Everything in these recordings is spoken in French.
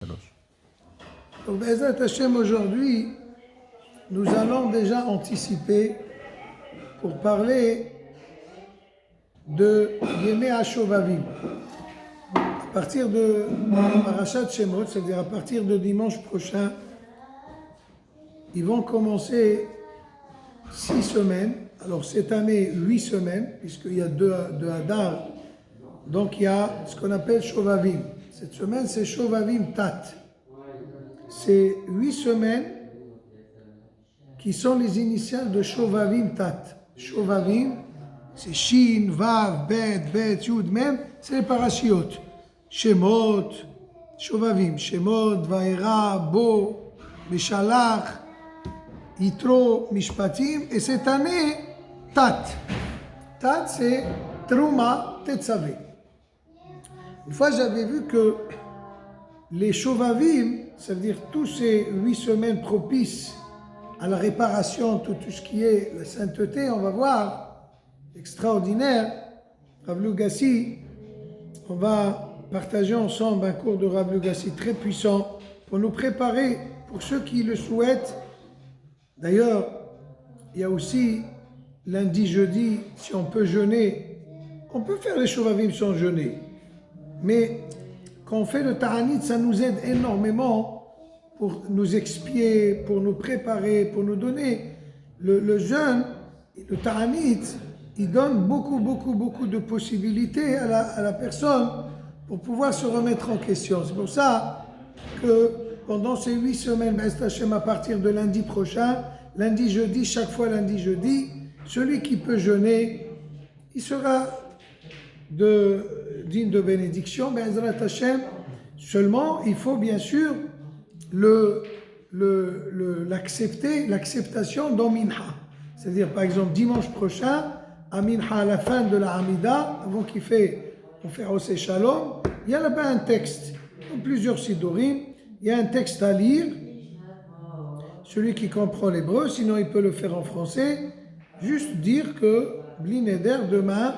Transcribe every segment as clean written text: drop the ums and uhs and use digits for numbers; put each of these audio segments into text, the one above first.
Donc, Bezrat Hashem, aujourd'hui, nous allons déjà anticiper pour parler de Yemei HaShovavim. À partir de Parashat Shemot, c'est-à-dire à partir de dimanche prochain, ils vont commencer 6 semaines. Alors cette année, 8 semaines, puisqu'il y a deux Hadar. Donc il y a ce qu'on appelle Shovavim. Cette semaine, c'est Shovavim Tat. C'est 8 semaines qui sont les initiales de Shovavim Tat. Shovavim, c'est Shin, Vav, Bet, Yud, même, c'est les parashiot. Shemot, Shovavim, Shemot, Vaera, Bo, Beshalach, Yitro, Mishpatim, et cette année, Tat. Tat, c'est Truma, Tetzavé. Une fois, j'avais vu que les Shovavim, ça veut dire tous ces 8 semaines propices à la réparation, tout ce qui est la sainteté, on va voir, extraordinaire. Rav Lugassi, on va partager ensemble un cours de Rav Lugassi très puissant pour nous préparer, pour ceux qui le souhaitent. D'ailleurs, il y a aussi lundi, jeudi, si on peut jeûner, on peut faire les Shovavim sans jeûner. Mais quand on fait le Ta'anit, ça nous aide énormément pour nous expier, pour nous préparer, pour nous donner le jeûne. Le Ta'anit, il donne beaucoup de possibilités à la personne pour pouvoir se remettre en question. C'est pour ça que pendant ces 8 semaines, à partir de lundi prochain, lundi, jeudi, chaque fois lundi, jeudi, celui qui peut jeûner, il sera digne de bénédiction. Be'ezrat Hashem, seulement, il faut bien sûr l'acceptation dans Minha. C'est-à-dire, par exemple, dimanche prochain, à Minha, à la fin de la Hamida, avant on fait Oseh Shalom, il y a là-bas un texte, dans plusieurs Sidorim, il y a un texte à lire, celui qui comprend l'hébreu, sinon il peut le faire en français, juste dire que, Bli Neder, demain,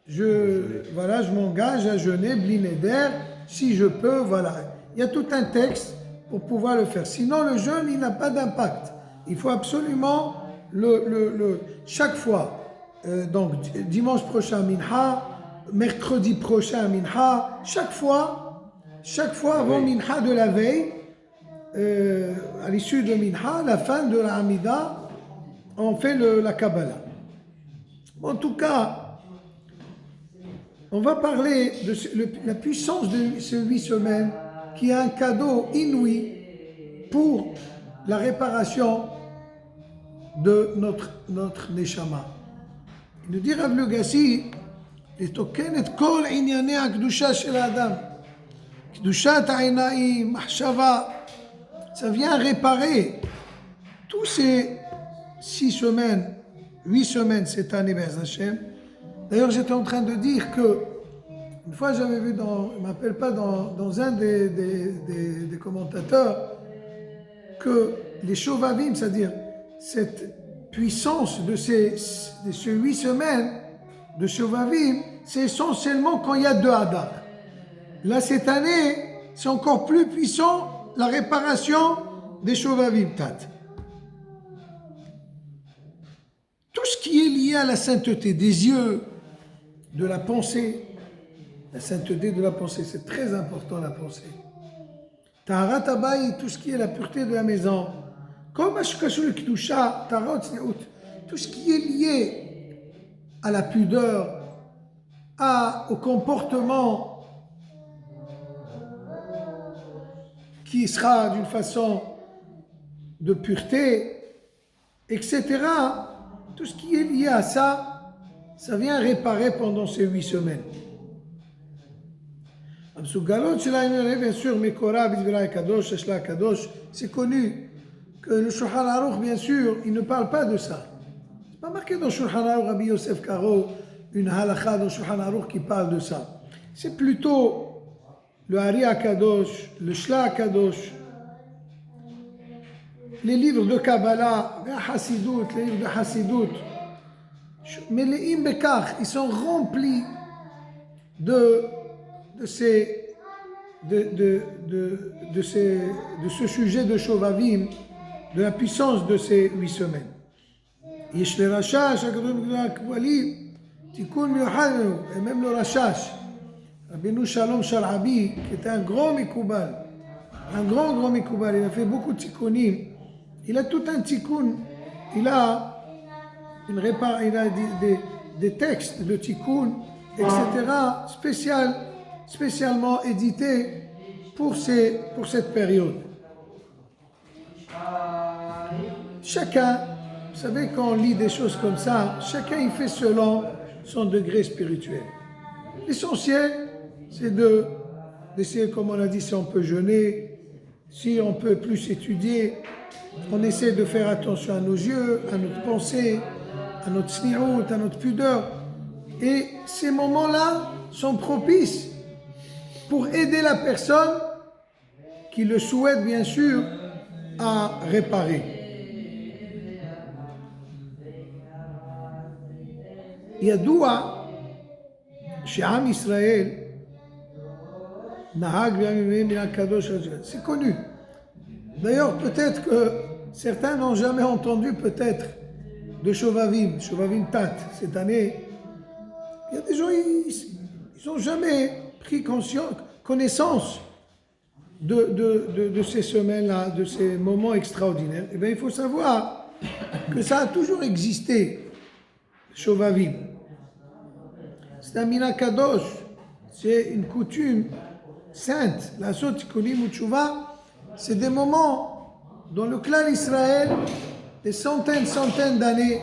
je m'engage à jeûner, Bli Neder, si je peux, voilà. Il y a tout un texte pour pouvoir le faire. Sinon, le jeûne, il n'a pas d'impact. Il faut absolument chaque fois, donc dimanche prochain, Minha, mercredi prochain, Minha, chaque fois avant Minha de la veille, à l'issue de Minha, la fin de la Hamida, on fait la Kabbalah. En tout cas, on va parler de la puissance de ces 8 semaines, qui est un cadeau inouï pour la réparation de notre Neshama. Il nous dit Rav Lugassi, לתוקן את כל ענייני הקדושה של האדם. קדושת העיניים, מחשבה, ça vient réparer tous ces 6 semaines, 8 semaines cette année, Be'ez Hashem. D'ailleurs, j'étais en train de dire que, une fois j'avais vu je ne m'appelle pas, dans un des commentateurs, que les Shovavim, c'est-à-dire cette puissance de ces 8 semaines de Shovavim, c'est essentiellement quand il y a 2 Hadar. Là, cette année, c'est encore plus puissant la réparation des Shovavim Tat. Tout ce qui est lié à la sainteté des yeux, de la pensée, la sainteté de la pensée, c'est très important la pensée. Taharat Abayit, tout ce qui est la pureté de la maison, comme Ashkashul Kedusha, Taharat Tzniut, tout ce qui est lié à la pudeur, au comportement qui sera d'une façon de pureté, etc. Tout ce qui est lié à ça, ça vient réparer pendant ces 8 semaines. Bien sûr, Mekora, Bidvira Kadosh, Ashla Kadosh, c'est connu que le Shulchan Aruch, bien sûr, il ne parle pas de ça. C'est pas marqué dans Shulchan Aruch, Rabbi Yosef Karo, une halakha dans Shulchan Aruch qui parle de ça. C'est plutôt le Hari HaKadosh, le Shla HaKadosh, les livres de Kabbalah, les livres de Hassidut, mais les Imbekach, ils sont remplis de ces de ce sujet de Shovavim, de la puissance de ces 8 semaines. יש לרשש, הקדוש ברוך הוא הכבלים, תיקון מיוחד לנו, et même le Rashash, Rabbeinu Shalom Sharabi, qui était un grand Mikoubal, un grand Mikoubal, il a fait beaucoup de tikkunim, il a tout un tikkun, il a des textes de tikkun, etc., spécialement édités pour cette période. Chacun, vous savez, quand on lit des choses comme ça, chacun il fait selon son degré spirituel. L'essentiel, c'est d'essayer, comme on a dit, si on peut jeûner, si on peut plus étudier, on essaie de faire attention à nos yeux, à notre pensée, à notre sniout, à notre pudeur. Et ces moments-là sont propices pour aider la personne qui le souhaite, bien sûr, à réparer. ידוע שעם ישראל נהג בימים מן הקדוש הזה. C'est connu. D'ailleurs, peut-être que certains n'ont jamais entendu peut-être de Shovavim Tat. Cette année, il y a des gens, ils n'ont jamais pris connaissance de ces semaines-là, de ces moments extraordinaires. Eh bien, il faut savoir que ça a toujours existé, Shovavim. C'est un mina kadosh, c'est une coutume sainte. La sot tikkunim u'tshuva, c'est des moments dans le clan Israël, des centaines d'années,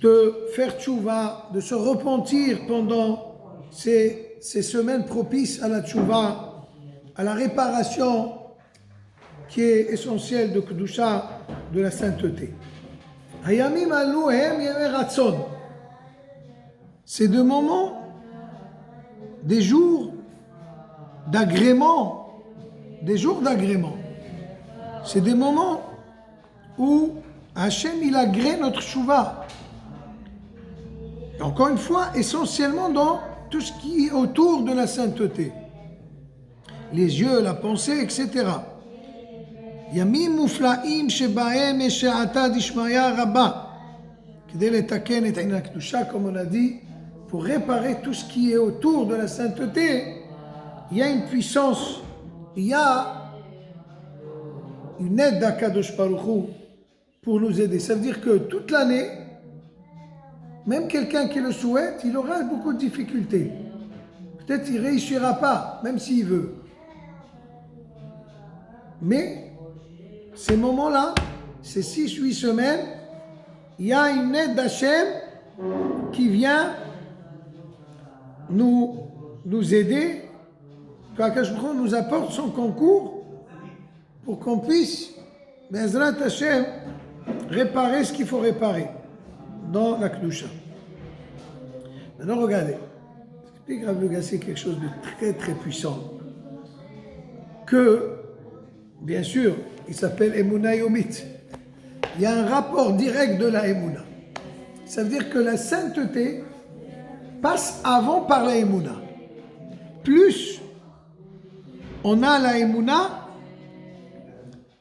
de faire tshuva, de se repentir pendant ces semaines propices à la tshuva, à la réparation qui est essentielle de Kedusha, de la sainteté. Hayamim alu hem yemei ratzon. C'est des moments, des jours d'agrément, C'est des moments où Hachem, il agrée notre chouva. Et encore une fois, essentiellement dans tout ce qui est autour de la sainteté. Les yeux, la pensée, etc. Yamim muflaim shebahem eshe'ata dishmaya rabba. K'dei letaken et ina kedusha, comme on a dit, pour réparer tout ce qui est autour de la sainteté, il y a une puissance, il y a une aide d'Akadosh Baruch Hu pour nous aider. Ça veut dire que toute l'année, même quelqu'un qui le souhaite, il aura beaucoup de difficultés. Peut-être il ne réussira pas, même s'il veut. Mais ces moments-là, ces 6-8 semaines, il y a une aide d'Hachem qui vient nous aider, qu'Akadosh Baruch Hu nous apporte son concours pour qu'on puisse, Be'ezrat Hashem, réparer ce qu'il faut réparer dans la Kedusha. Maintenant, regardez, explique Rav Lugassi quelque chose de très très puissant, que, bien sûr, il s'appelle Emouna Yomit. Il y a un rapport direct de la Emouna. Ça veut dire que la sainteté passe avant par la Emouna. Plus on a la Emouna,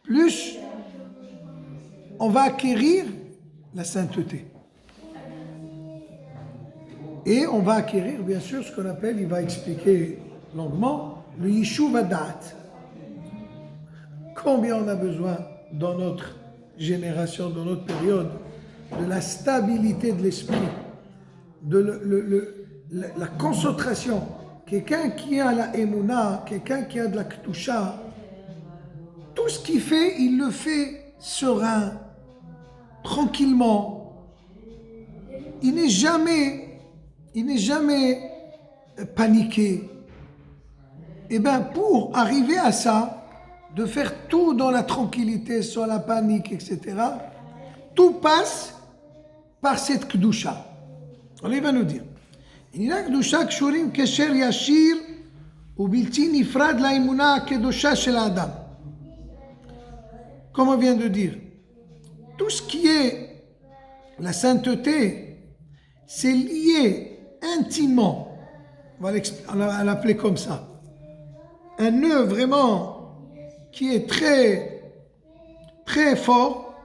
plus on va acquérir la sainteté. Et on va acquérir, bien sûr, ce qu'on appelle, il va expliquer longuement, le Yishuv Hadat. Combien on a besoin dans notre génération, dans notre période, de la stabilité de l'esprit, de la concentration. Quelqu'un qui a la Emouna, quelqu'un qui a de la Kedusha, tout ce qu'il fait, il le fait serein, tranquillement. Il n'est jamais paniqué. Et bien, pour arriver à ça, de faire tout dans la tranquillité, sans la panique, etc., tout passe par cette Kedusha. Alors il va nous dire, ענייני הקדושה קשורים קשר ישיר ובלתי נפרד לאמונה הקדושה של האדם. Comme on vient de dire, tout ce qui est la sainteté, c'est lié intimement, on va l'appeler comme ça. Un nœud vraiment qui est très, très fort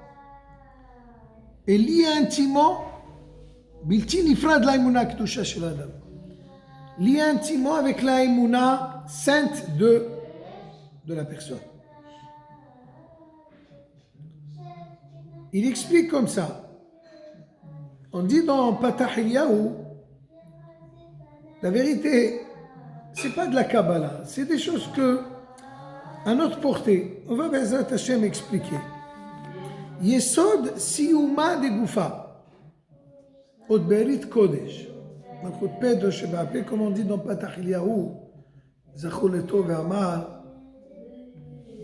et lié intimement, bilti nifrad l'aïmouna kedusha shel adam. Lié intimement avec l'aïmouna sainte de la personne. Il explique comme ça. On dit dans Patah Eliyahu, la vérité, c'est pas de la Kabbalah, c'est des choses que, à notre portée, on va Bezrat Hashem expliquer. Yesod Siyuma de Goufa, Od Berit Kodesh, Malchut Pedro Sheba'apeh, comme on dit dans Patah Eliyahu, Zachor Leto Ve'amar,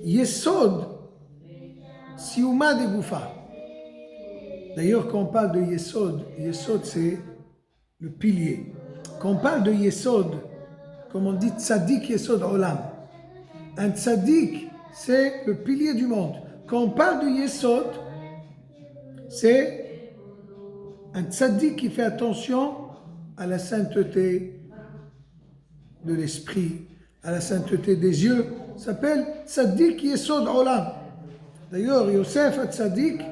Yesod Siyuma de Goufa. D'ailleurs, quand on parle de Yesod, Yesod c'est le pilier. Quand on parle de Yesod, comme on dit Tzadik Yesod Olam, un Tzadik c'est le pilier du monde. Quand on parle de Yesod, c'est un Tzadik qui fait attention à la sainteté de l'esprit, à la sainteté des yeux. Ça s'appelle Tzadik Yesod Olam. D'ailleurs, Yosef Tzadik,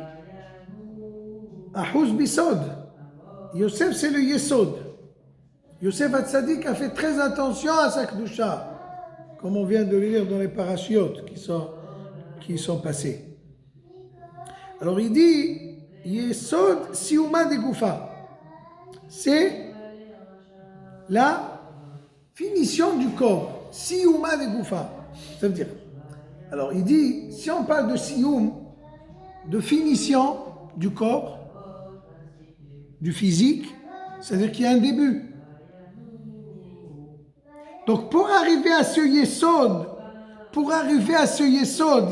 Ahouz Bisod. Yosef, c'est le Yesod. Yosef Hatzadik a fait très attention à sa Kedusha, comme on vient de le lire dans les parachiotes qui sont passés. Alors il dit Yesod Siyuma de Goufa. C'est la finition du corps. Siyuma de Goufa. Ça veut dire. Alors il dit, si on parle de Siyum, de finition du corps, du physique, c'est-à-dire qu'il y a un début. Donc pour arriver à ce Yesod,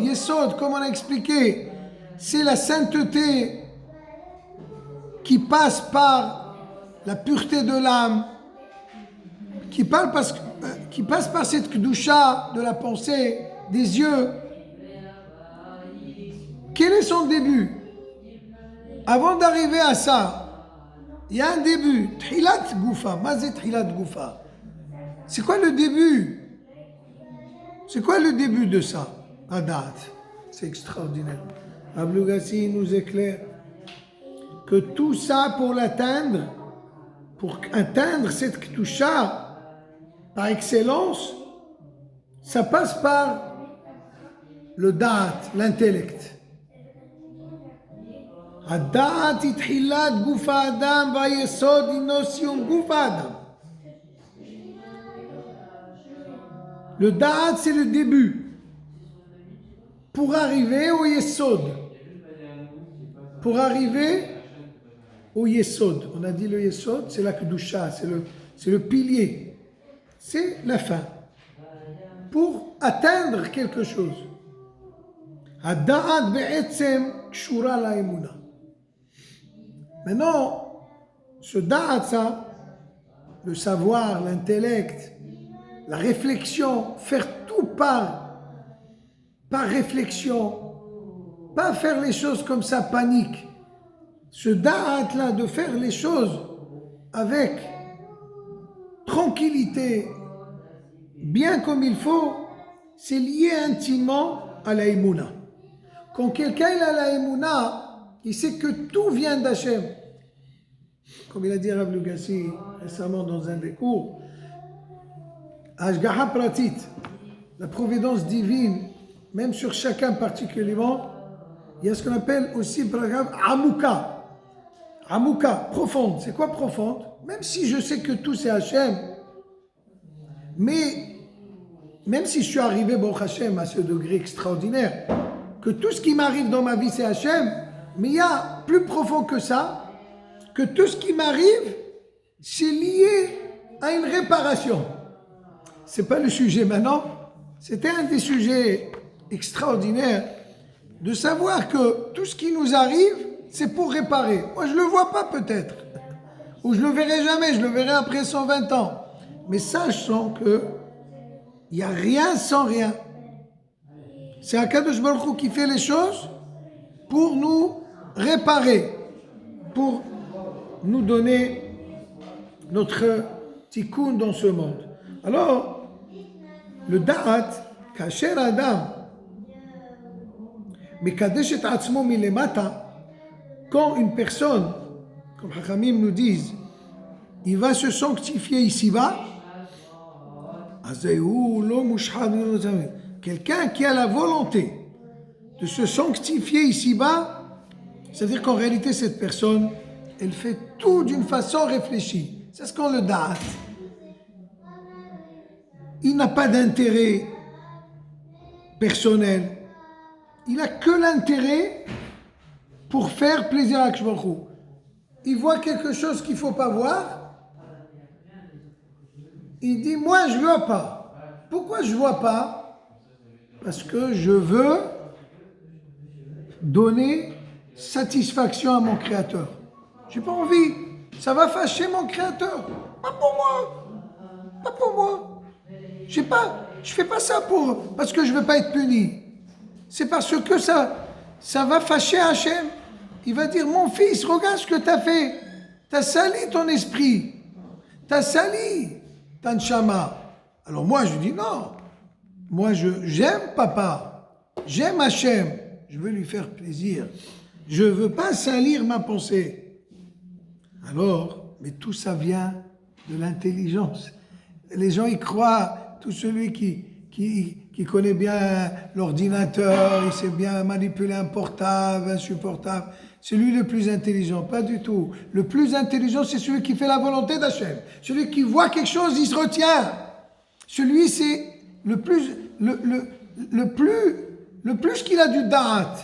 Yesod, comme on a expliqué, c'est la sainteté qui passe par la pureté de l'âme, qui passe par cette Kedusha de la pensée, des yeux. Quel est son début? Avant d'arriver à ça, il y a un début. Tchilat Goufa. Mazet Tchilat Goufa. C'est quoi le début? C'est quoi le début de ça? Adat. C'est extraordinaire. Ablougassi nous éclaire que tout ça pour l'atteindre, pour atteindre cette Kedusha par excellence, ça passe par le Da'at, l'intellect. הדעת היא תחילת גוף האדם והיסוד הינו סיום גוף האדם. Le Da'at, c'est le début. Pour arriver au Yesod. Pour arriver au Yesod. On a dit le Yesod, c'est la Kedusha, c'est le pilier. C'est la fin. Pour atteindre quelque chose. הדעת בעצם קשורה לאמונה. Maintenant, ce da'at, le savoir, l'intellect, la réflexion, faire tout par réflexion, pas faire les choses comme ça, panique. Ce da'at-là, de faire les choses avec tranquillité, bien comme il faut, c'est lié intimement à la Emouna. Quand quelqu'un a la Emouna, il sait que tout vient d'Hachem. Comme il a dit Rav Lugassi récemment dans un des cours, Ashgaha Pratit, la providence divine, même sur chacun particulièrement, il y a ce qu'on appelle aussi Amuka. Amuka, profonde. C'est quoi profonde? Même si je sais que tout c'est Hachem, mais même si je suis arrivé, bon Hachem, à ce degré extraordinaire, que tout ce qui m'arrive dans ma vie c'est Hachem, mais il y a plus profond que ça, que tout ce qui m'arrive, c'est lié à une réparation. Ce n'est pas le sujet maintenant, c'était un des sujets extraordinaires de savoir que tout ce qui nous arrive, c'est pour réparer. Moi, je ne le vois pas peut-être, ou je ne le verrai jamais, je le verrai après 120 ans. Mais sachons que il n'y a rien sans rien. C'est Akadosh Baruch Hu qui fait les choses pour nous réparer, pour nous donner notre tikkun dans ce monde. Alors, le da'at, kasher adam, mekadesh et atzmo milemata, quand une personne, comme Hachamim nous disent, il va se sanctifier ici-bas, quelqu'un qui a la volonté de se sanctifier ici-bas, c'est-à-dire qu'en réalité, cette personne, elle fait tout d'une façon réfléchie. C'est ce qu'on le da'at. Il n'a pas d'intérêt personnel. Il n'a que l'intérêt pour faire plaisir à Akadosh Baruch Hu. Il voit quelque chose qu'il ne faut pas voir. Il dit, moi, je ne vois pas. Pourquoi je ne vois pas? Parce que je veux donner satisfaction à mon Créateur. Je n'ai pas envie. Ça va fâcher mon Créateur. Pas pour moi. Pas pour moi. Je fais pas ça parce que je ne veux pas être puni. C'est parce que ça va fâcher Hachem. Il va dire, mon fils, regarde ce que tu as fait. Tu as sali ton esprit. Tu as sali ta neshama. Alors moi, je dis non. Moi, j'aime papa. J'aime Hachem. Je veux lui faire plaisir. Je ne veux pas salir ma pensée. Alors, mais tout ça vient de l'intelligence. Les gens y croient. Tout celui qui connaît bien l'ordinateur, il sait bien manipuler un portable, insupportable. C'est lui le plus intelligent, pas du tout. Le plus intelligent, c'est celui qui fait la volonté d'Hachem. Celui qui voit quelque chose, il se retient. Celui, c'est le plus qu'il a du da'at.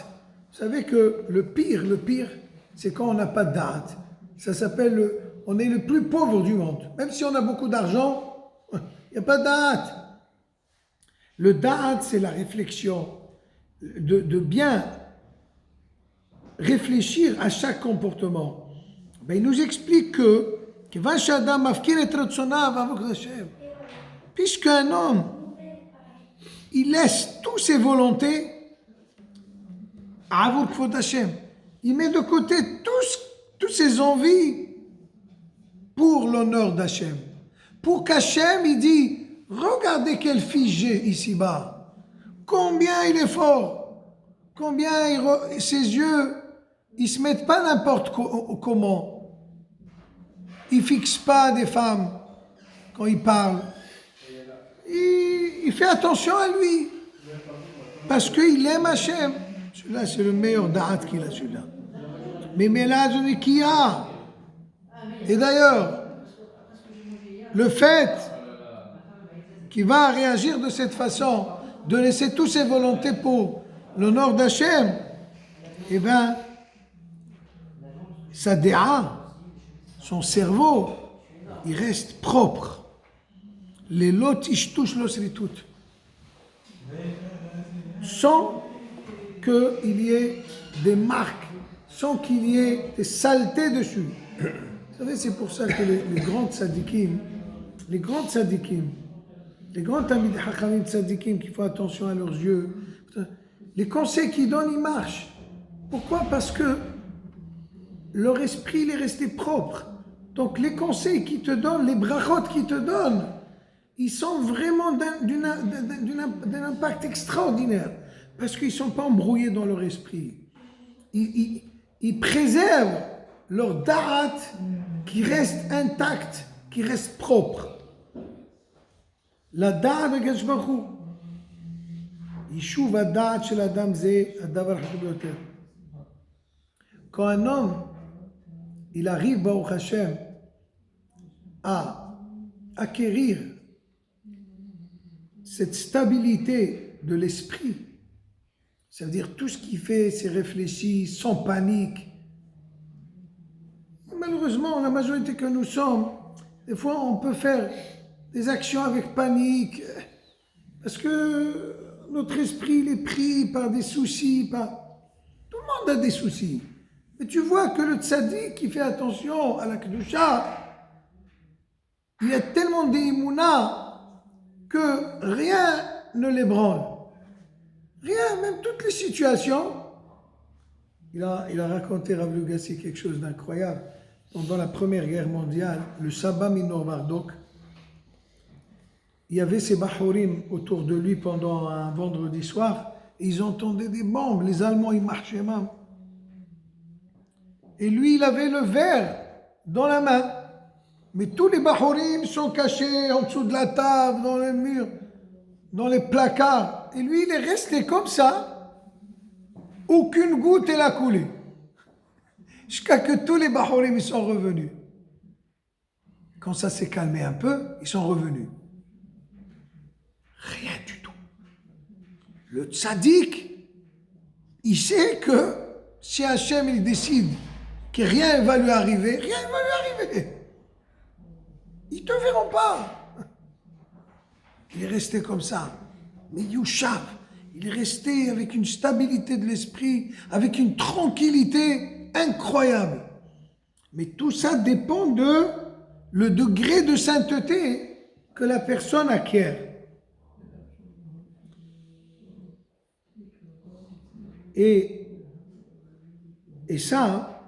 Vous savez que le pire, c'est quand on n'a pas de da'at. Ça s'appelle, on est le plus pauvre du monde. Même si on a beaucoup d'argent, il n'y a pas de da'at. Le da'at, c'est la réflexion, de bien réfléchir à chaque comportement. Ben, il nous explique que puisqu'un homme, il laisse toutes ses volontés à Avur Kvod Hashem, il met de côté toutes ses envies pour l'honneur d'Hachem. Pour qu'Hachem, il dit, regardez quel fils j'ai ici-bas. Combien il est fort. Combien ses yeux, ils ne se mettent pas n'importe comment. Il ne fixe pas des femmes quand il parle. Il fait attention à lui. Parce qu'il aime Hachem. Celui-là, c'est le meilleur da'at qu'il a, celui-là. Mais là, je dis qui a. Et d'ailleurs, le fait qu'il va réagir de cette façon, de laisser toutes ses volontés pour l'honneur d'Hachem, eh bien, sa déa, son cerveau, il reste propre. Les lotish touchent l'osritut. Sans qu'il y ait des marques, sans qu'il y ait des saletés dessus. Vous savez, c'est pour ça que les grands tzadikim, les grands amis des hachamim tzadikim qui font attention à leurs yeux, les conseils qu'ils donnent, ils marchent. Pourquoi? Parce que leur esprit, il est resté propre. Donc les conseils qu'ils te donnent, les brachot qu'ils te donnent, ils sont vraiment d'un impact extraordinaire. Parce qu'ils ne sont pas embrouillés dans leur esprit. Ils préservent leur da'at qui reste intact, qui reste propre. La da'at de Akadosh Baruch Hu. Yishuv ha'da'at shel adam ze hadavar hashub biyoter. Quand un homme, il arrive, Baruch Hashem, à acquérir cette stabilité de l'esprit, c'est-à-dire tout ce qu'il fait, c'est réfléchi, sans panique. Malheureusement, la majorité que nous sommes, des fois on peut faire des actions avec panique, parce que notre esprit il est pris par des soucis. Tout le monde a des soucis. Mais tu vois que le tzaddik qui fait attention à la kedusha, il y a tellement d'émouna que rien ne l'ébranle. Rien, même toutes les situations. Il a raconté, Rav Lugassi, quelque chose d'incroyable. Pendant la Première Guerre mondiale, le Sabbat Minor Marduk, il y avait ces Bahorim autour de lui pendant un vendredi soir, et ils entendaient des bombes, les Allemands ils marchaient même. Et lui il avait le verre dans la main, mais tous les Bahorim sont cachés en dessous de la table, dans les murs, dans les placards, et lui il est resté comme ça, aucune goutte elle a coulé, jusqu'à que tous les Bahorim ils sont revenus. Quand ça s'est calmé un peu, ils sont revenus. Rien du tout. Le tzaddik, il sait que si Hachem il décide que rien ne va lui arriver, rien ne va lui arriver. Ils ne te verront pas. Il est resté comme ça. Mais Yushav, il est resté avec une stabilité de l'esprit, avec une tranquillité incroyable. Mais tout ça dépend de le degré de sainteté que la personne acquiert. Et ça,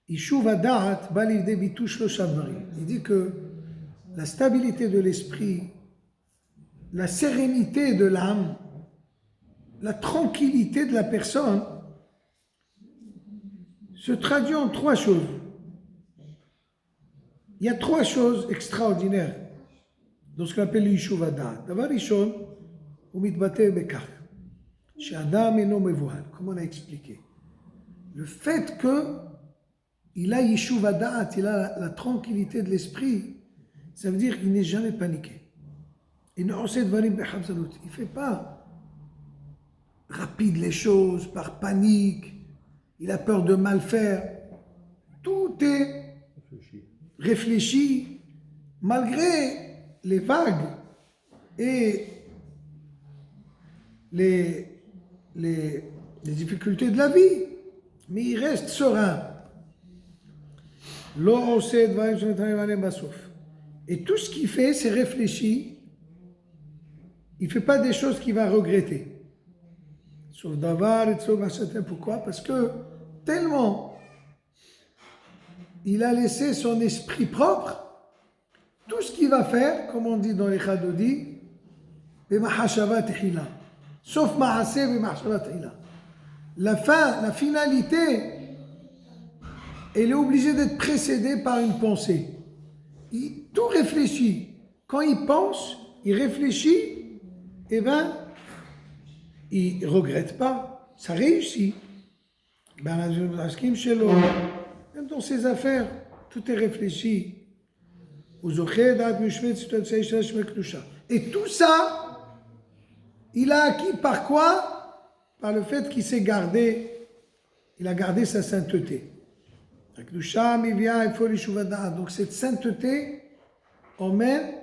Yishuv Hadat b'a l'idée bitouche le Shabbarim. Il dit que la stabilité de l'esprit, la sérénité de l'âme, la tranquillité de la personne se traduit en trois choses. Il y a trois choses extraordinaires dans ce qu'on appelle l'Yishuv Hadat. D'abord, Rishon, ou mitbate bekach. Chez Adam et non Mevoal, comme on a expliqué. Le fait qu'il a Yishuv Hadat, il a la tranquillité de l'esprit, ça veut dire qu'il n'est jamais paniqué. Il ne fait pas rapide les choses par panique, il a peur de mal faire. Tout est réfléchi malgré les vagues et les difficultés de la vie, mais il reste serein. Et tout ce qu'il fait, c'est réfléchi. Il ne fait pas des choses qu'il va regretter. Sauf d'avoir et de pourquoi? Parce que tellement il a laissé son esprit propre, tout ce qu'il va faire, comme on dit dans les Chadodi, sauf Ma'aseh et Mahshavat Ila. La fin, la finalité, elle est obligée d'être précédée par une pensée. Il tout réfléchit. Quand il pense, il réfléchit, et bien, il ne regrette pas. Ça réussit. Même dans ses affaires, tout est réfléchi. Et tout ça, il a acquis par quoi? Par le fait qu'il s'est gardé, il a gardé sa sainteté. Donc cette sainteté emmène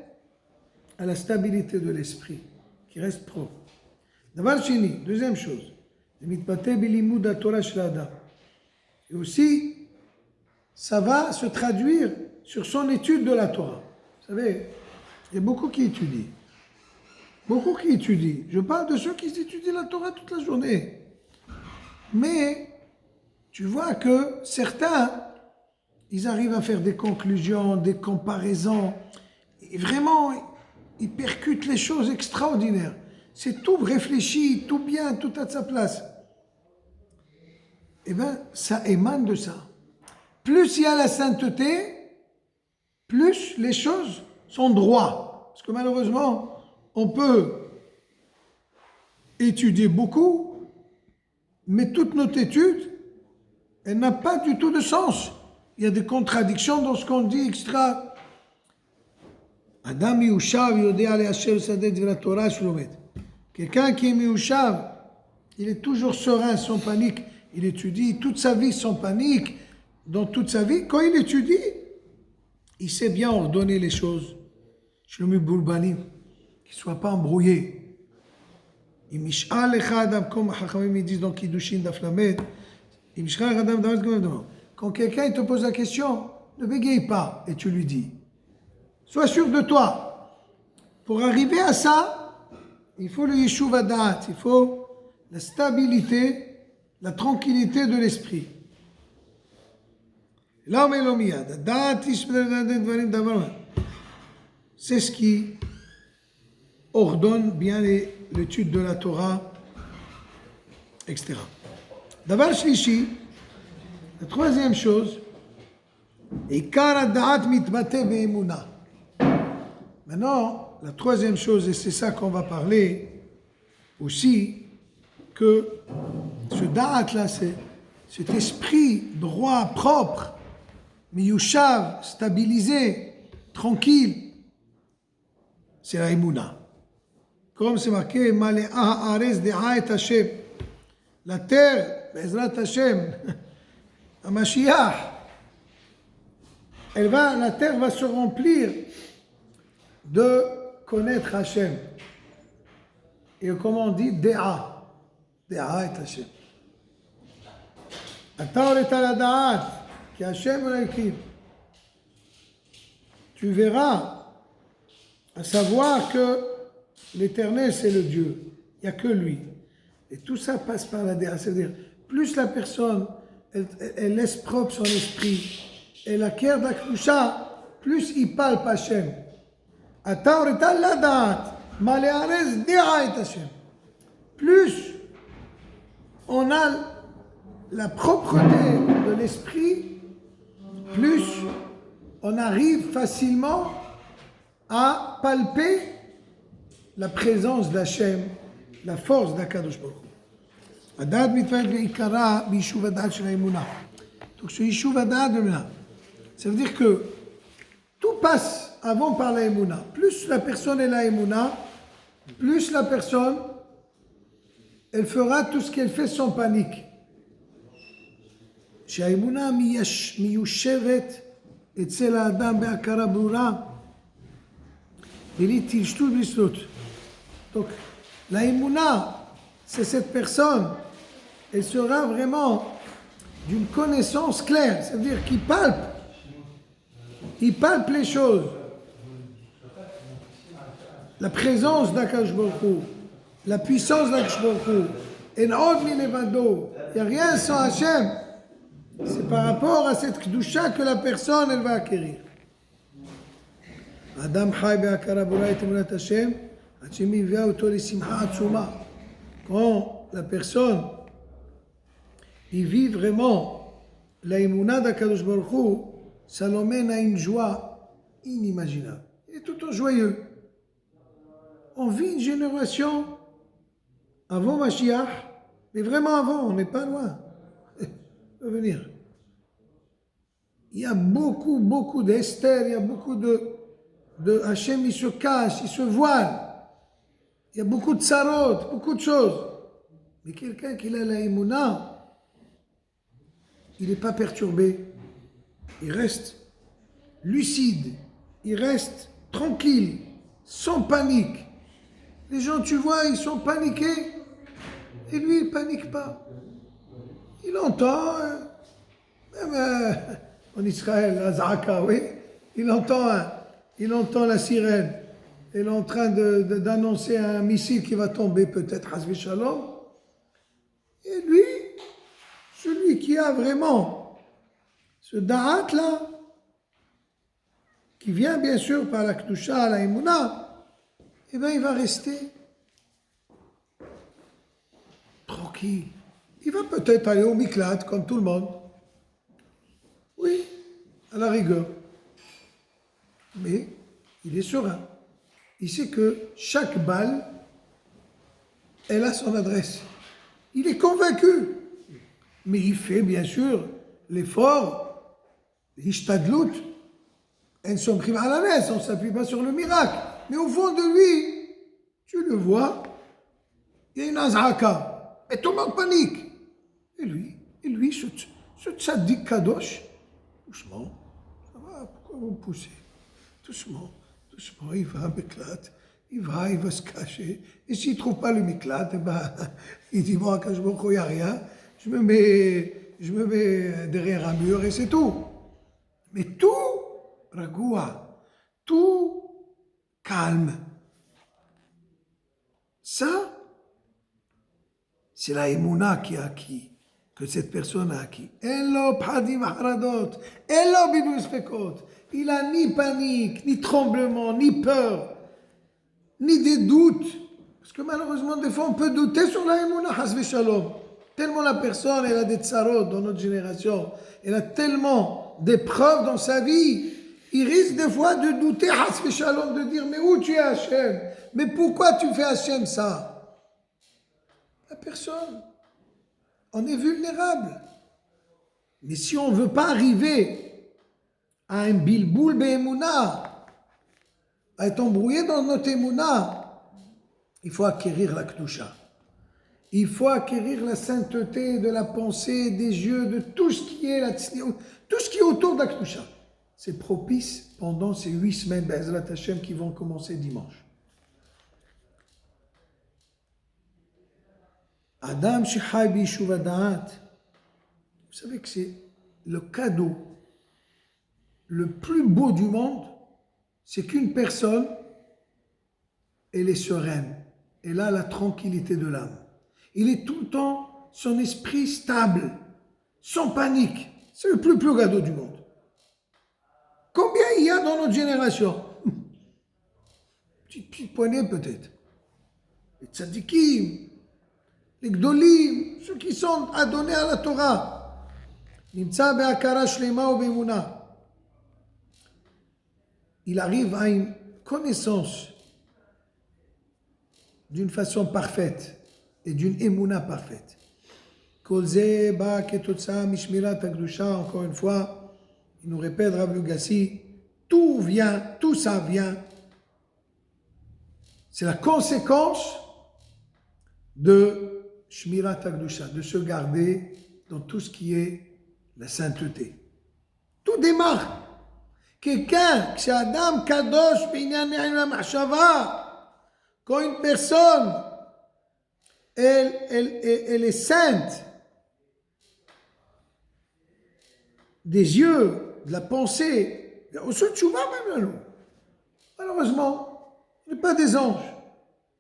à la stabilité de l'esprit, qui reste propre. Deuxième chose, et aussi, ça va se traduire sur son étude de la Torah. Vous savez, il y a beaucoup qui étudient. Beaucoup qui étudient. Je parle de ceux qui étudient la Torah toute la journée. Mais tu vois que certains, ils arrivent à faire des conclusions, des comparaisons. Et vraiment, ils percutent les choses extraordinaires. C'est tout réfléchi, tout bien, tout à sa place. Eh bien, ça émane de ça. Plus il y a la sainteté, plus les choses sont droites. Parce que malheureusement, on peut étudier beaucoup, mais toute notre étude, elle n'a pas du tout de sens. Il y a des contradictions dans ce qu'on dit extra. Adam Yushav Yodea le Hashem Sadeh Dvira Torah Shlomet. Quelqu'un qui est Yushav, il est toujours serein, sans panique. Il étudie toute sa vie sans panique. Dans toute sa vie, quand il étudie, il sait bien ordonner les choses. Shlomi Boulbanim, qu'il ne soit pas embrouillé. Im Ish'al Echa Adam, comme Chachamim disent dans Kiddushin Daflamed, Im Ish'al Adam Adam. Quand quelqu'un te pose la question, ne bégaye pas et tu lui dis. Sois sûr de toi. Pour arriver à ça, il faut le Yishuv Hadat, il faut la stabilité, la tranquillité de l'esprit. c'est ce qui ordonne bien l'étude de la Torah, etc. Davar shlishi, la troisième chose, Ikar ad-da'at mitbate be'emuna. Maintenant, la troisième chose, et c'est ça qu'on va parler aussi, que ce da'at là, c'est cet esprit droit, propre, miyushav, stabilisé, tranquille, c'est la emuna. Comme c'est marqué, Male'a ha'arez de'a et Hashem. La terre, Bezrat Hashem, à Mashiach, la terre va se remplir de connaître Hashem. Et comme on dit, De'a et Hashem. Tu verras, à savoir que l'Éternel, c'est le Dieu. Il n'y a que lui. Et tout ça passe par la Déa. C'est-à-dire, plus la personne, elle laisse propre son esprit, elle acquiert la Kedusha, plus il palpe Hashem. Plus on a la propreté de l'esprit, plus on arrive facilement à palper la présence d'Hachem, la force d'Akadosh Baruch Hu. Adat mitvaet ve'ikara b'yishuv adat shel ha'emunah. Donc ce yishuv adat de là, ça veut dire que tout passe avant par la émouna. Plus la personne est la émouna, plus la personne, elle fera tout ce qu'elle fait sans panique. שהאמונה מיושבת אצל האדם בהכרה ברורה בלי טשטוש בסלות. Donc, la émouna, c'est cette personne, elle sera vraiment d'une connaissance claire, c'est-à-dire qu'il palpe les choses. La présence d'Akadosh Baruch Hu, la puissance d'Akadosh Baruch Hu, en od milevado, il n'y a rien sans Hachem. C'est par rapport à cette kedusha que la personne elle va acquérir. Adam chai be'akara bora et emunat Hashem, Hashem yivia oto lesimcha atzuma. Quand la personne il vit vraiment la émouna d'Akadosh Baruch Hu, ça l'emmène à une joie inimaginable. Il est tout le temps joyeux. On vit une génération avant Mashiach, mais vraiment avant, on n'est pas loin. Venir. Il y a beaucoup d'Esther, il y a beaucoup de Hachem, il se cache, il se voile. Il y a beaucoup de sarot, beaucoup de choses. Mais quelqu'un qui a la émouna, il n'est pas perturbé. Il reste lucide, il reste tranquille, sans panique. Les gens, tu vois, ils sont paniqués, et lui, il ne panique pas. Il entend, même en Israël, la Zaka, oui, il entend la sirène. Elle est en train d'annoncer un missile qui va tomber, peut-être, Hasvi Shalom. Et lui, celui qui a vraiment ce da'at là, qui vient bien sûr par la Kedusha, la Emouna, eh bien il va rester tranquille. Il va peut-être aller au miklat, comme tout le monde. Oui, à la rigueur. Mais il est serein. Il sait que chaque balle, elle a son adresse. Il est convaincu. Mais il fait bien sûr l'effort, l'ishtadlout. On ne s'appuie pas sur le miracle. Mais au fond de lui, tu le vois, il y a une azraka. Et tout le monde panique. Et lui, ce tzaddik kadosh, doucement, ça va, pourquoi vous me poussez? Doucement, il va à Miklat, il va se cacher. Et s'il ne trouve pas le Miklat, eh ben, il dit, bon, quand je me crois, il n'y a rien, je me mets derrière un mur et c'est tout. Mais tout, ragoua, tout calme. Ça, c'est la émouna qui a acquis. que cette personne a acquis. Elo phadim haradot, elo bidou spekot. Il a ni panique, ni tremblement, ni peur, ni des doutes. Parce que malheureusement, des fois, on peut douter sur la émouna, hasve shalom. Tellement la personne, elle a des tsarot dans notre génération, elle a tellement d'épreuves dans sa vie, il risque des fois de douter, hasve shalom, de dire, mais où tu es Hachem? Mais pourquoi tu fais Hachem ça? La personne, on est vulnérable. Mais si on ne veut pas arriver à un bilboul be'emouna, à être embrouillé dans notre émouna, il faut acquérir la Kedusha. Il faut acquérir la sainteté de la pensée, des yeux, de tout ce qui est tout ce qui est autour de la Kedusha. C'est propice pendant ces 8 semaines Be'ezrat Hashem qui vont commencer dimanche. Adam Shechai B'Yishuv Da'at. Vous savez que c'est le cadeau le plus beau du monde, c'est qu'une personne, elle est sereine. Elle a la tranquillité de l'âme. Il est tout le temps, son esprit stable, sans panique. C'est le plus cadeau du monde. Combien il y a dans notre génération? Petite poignée peut-être. Les tzadikim, les gdolim, ceux qui sont adonnés à la Torah. Nimtza be'akara shlema ou be'emuna. Il arrive à une connaissance d'une façon parfaite et d'une émouna parfaite. Kolze ba ketotsa mishmirat hakdusha, encore une fois, il nous répète Rav Lugassi, tout ça vient, c'est la conséquence de shmirat hakdusha, de se garder dans tout ce qui est la sainteté. Tout démarre. Quelqu'un, כשאדם קדוש בענייני המחשבה, quand une personne, elle est sainte des yeux, de la pensée, on se tchouva même là. Malheureusement, on n'est pas des anges.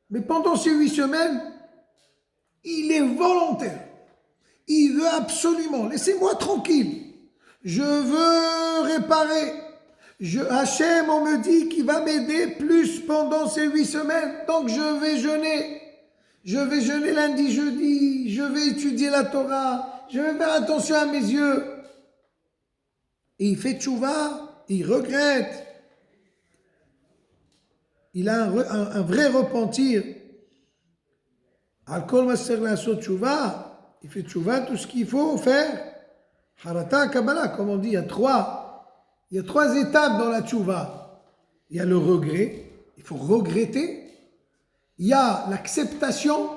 Mais pendant ces 8 semaines, il est volontaire. Il veut absolument, laissez-moi tranquille. Je veux réparer. Hachem, on me dit qu'il va m'aider plus pendant ces 8 semaines. Donc je vais jeûner. Je vais jeûner lundi, jeudi. Je vais étudier la Torah. Je vais faire attention à mes yeux. Et il fait tchouva. Il regrette. Il a un vrai repentir. Al-Kol Maser Lasot tchouva. Il fait tchouva, tout ce qu'il faut faire. Harata Kabbalah, comme on dit, il y a 3 étapes dans la tchouva. Il y a le regret, il faut regretter. Il y a l'acceptation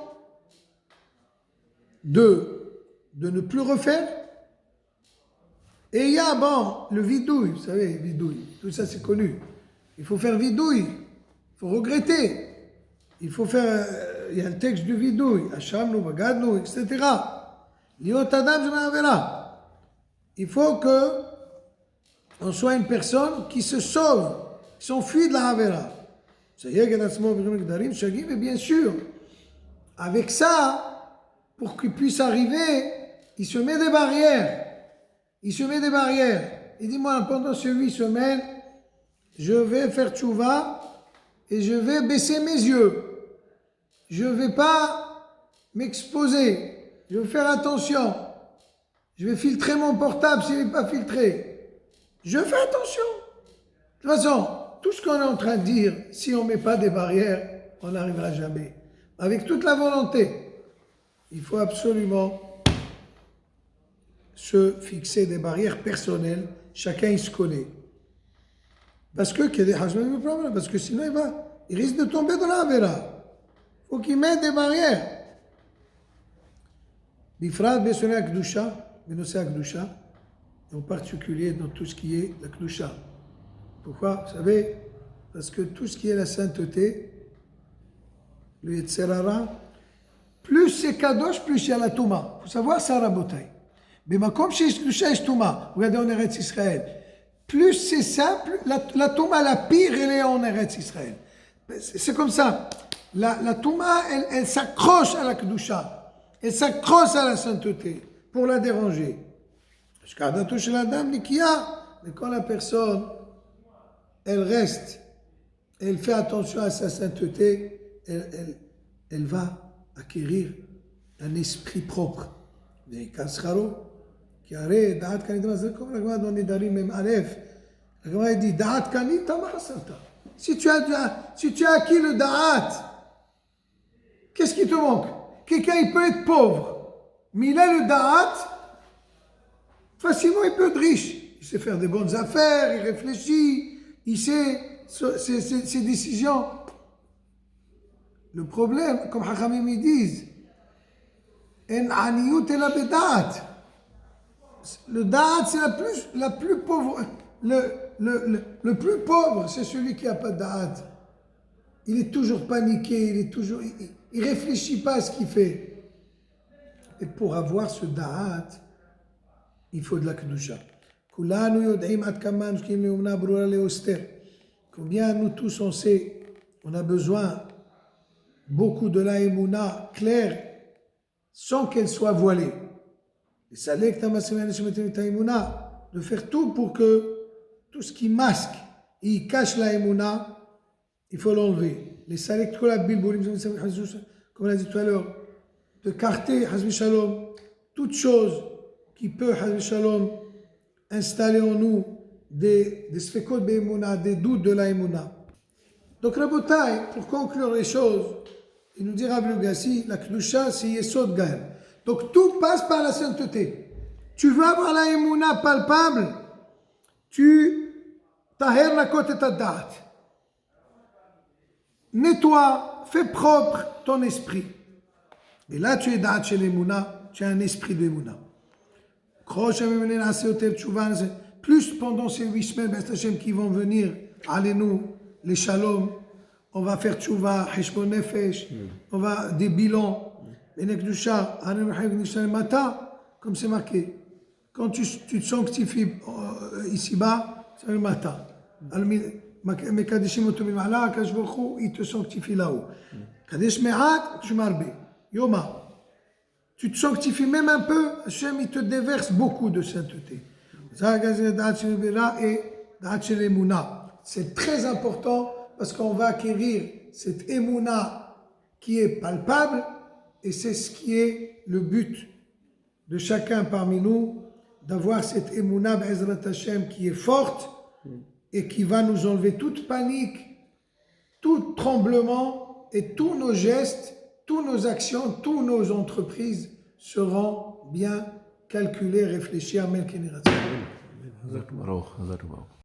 de ne plus refaire. Et il y a, le vidouille, vous savez, vidouille, tout ça c'est connu. Il faut faire vidouille, il faut regretter. Il faut faire, il y a un texte du vidouille, Hachamnu, Bagadnu, etc. Liot Adam Jemavera. Il faut que on soit une personne qui se sauve, qui s'enfuit de la Havera. Et bien sûr, avec ça, pour qu'il puisse arriver, il se met des barrières. Il dit, moi, pendant ces 8 semaines, je vais faire tchouva et je vais baisser mes yeux. Je ne vais pas m'exposer. Je vais faire attention. Je vais filtrer mon portable s'il n'est pas filtré. Je fais attention. De toute façon, tout ce qu'on est en train de dire, si on ne met pas des barrières, on n'arrivera jamais. Avec toute la volonté, il faut absolument se fixer des barrières personnelles. Chacun, il se connaît. Parce que sinon, il risque de tomber dans la Havera. Il faut qu'il mette des barrières. Bifrat Bessoné Akdusha, Benosé Akdusha, en particulier dans tout ce qui est la Kedusha. Pourquoi? Vous savez, parce que tout ce qui est la sainteté, le Yetzerara, plus c'est Kadosh, plus il y a la Touma. Il faut savoir ça, Rabotai. Mais comme chez Kedusha et Touma, regardez en Eretz Israël, plus c'est simple, la Touma, la pire, elle est en Eretz Israël. C'est comme ça. La Touma, elle s'accroche à la Kedusha. Elle s'accroche à la sainteté. pour la déranger. Mais quand la personne, elle reste, elle fait attention à sa sainteté, elle va acquérir un esprit propre. Qui arrête, Da'at Kanit, c'est comme la Gemara dans Nedarim, même Aleph. La Gemara dit Da'at Kanit, si tu as acquis le Da'at, qu'est-ce qui te manque? Quelqu'un, il peut être pauvre, mais il a le Da'at, facilement il peut être riche. Il sait faire des bonnes affaires, il réfléchit, il sait ses décisions. Le problème, comme Hachamim ils disent, En aniyut ela beda'at. Le da'at, c'est la plus pauvre. Le plus pauvre, c'est celui qui n'a pas de da'at. Il est toujours paniqué, il réfléchit pas à ce qu'il fait. Et pour avoir ce da'at, il faut de la kedusha. Kulanu yod'im ad kama nushkim le'umna brura le'oster. Combien nous tous on sait, on a besoin beaucoup de la émouna claire, sans qu'elle soit voilée. Et ça l'est de faire tout pour que tout ce qui masque et cache la émouna, il faut l'enlever. Les salek comme on a dit tout à l'heure, de carter hazvi shalom toute chose qui peut hazvi shalom installer en nous des sfekot be'emouna, des doutes de la émouna. Donc Rabotai, pour conclure les choses, il nous dit Rabbi Lugassi, la Kedusha, c'est Yesod Gaël. Donc tout passe par la sainteté. Tu veux avoir la émouna palpable, tu taher la côte et ta date. Nettoie, fais propre ton esprit. Et là, tu es date chez l'émouna, tu as un esprit d'émouna. Plus pendant ces 8 semaines qui vont venir, allez-nous, les shalom, on va faire tchouva, heshbon nefesh, on va des bilans, comme c'est marqué. Quand tu te sanctifies ici-bas, c'est le matin. Il te sanctifie là-haut. Kadesh me'at, tu marbe. Yoma. Tu te sanctifies même un peu, Hachem, il te déverse beaucoup de sainteté. C'est très important parce qu'on va acquérir cette émouna qui est palpable et c'est ce qui est le but de chacun parmi nous, d'avoir cette émouna Be'ezrat Hashem qui est forte et qui va nous enlever toute panique, tout tremblement et tous nos gestes, toutes nos actions, toutes nos entreprises seront bien calculées, réfléchies. Amen.